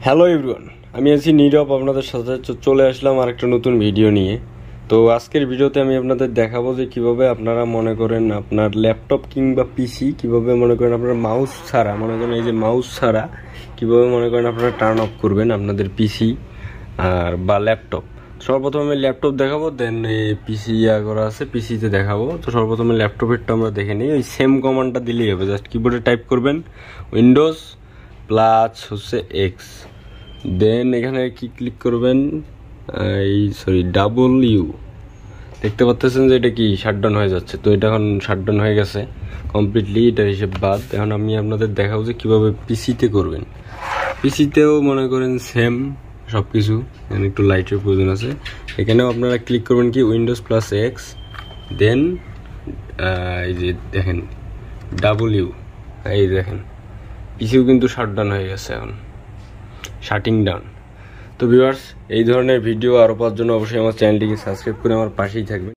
Hello everyone, আমি আছি নীরব, আপনাদের সাথে চলে আসলাম আরেকটা নতুন ভিডিও নিয়ে। তো আজকের ভিডিওতে আমি আপনাদের দেখাবো যে কিভাবে আপনারা মনে করেন আপনার ল্যাপটপ কিংবা পিসি কিভাবে মনে করেন আপনার মাউস ছাড়া, মনে করেন এই যে মাউস ছাড়া কিভাবে মনে করেন আপনারা টার্ন অফ করবেন আপনাদের পিসি আর বা ল্যাপটপ। সর্বপ্রথম আমি ল্যাপটপ দেখাবো, দেন পিসি করা আছে পিসিতে দেখাবো। তো সর্বপ্রথমে ল্যাপটপেরটা আমরা দেখে নিই। ওই সেম কমান্ডটা দিলেই হবে, জাস্ট কিবোর্ডে টাইপ করবেন উইন্ডোজ প্লাস হচ্ছে এক্স, দেন এখানে কি ক্লিক করবেন ডাবল ইউ। দেখতে পাচ্ছেন যে এটা কি শাটডাউন হয়ে যাচ্ছে, তো এটা এখন শাটডাউন হয়ে গেছে কমপ্লিটলি, এটা হিসেব বাদ। এখন আমি আপনাদের দেখাবো যে কীভাবে পিসিতে করবেন। পিসিতেও মনে করেন সেম সব কিছু, এখানে একটু লাইটের প্রয়োজন আছে। এখানেও আপনারা ক্লিক করবেন কি উইন্ডোজ প্লাস এক্স, দেন এই যে দেখেন ডাবল ইউ, এই দেখেন পিসিও কিন্তু শাটডাউন হয়ে গেছে, এখন শাটিং ডাউন। তো ভিউয়ার্স, এই ধরনের ভিডিও আরও পাওয়ার জন্য অবশ্যই আমার চ্যানেলটিকে সাবস্ক্রাইব করে আমার পাশেই থাকবেন।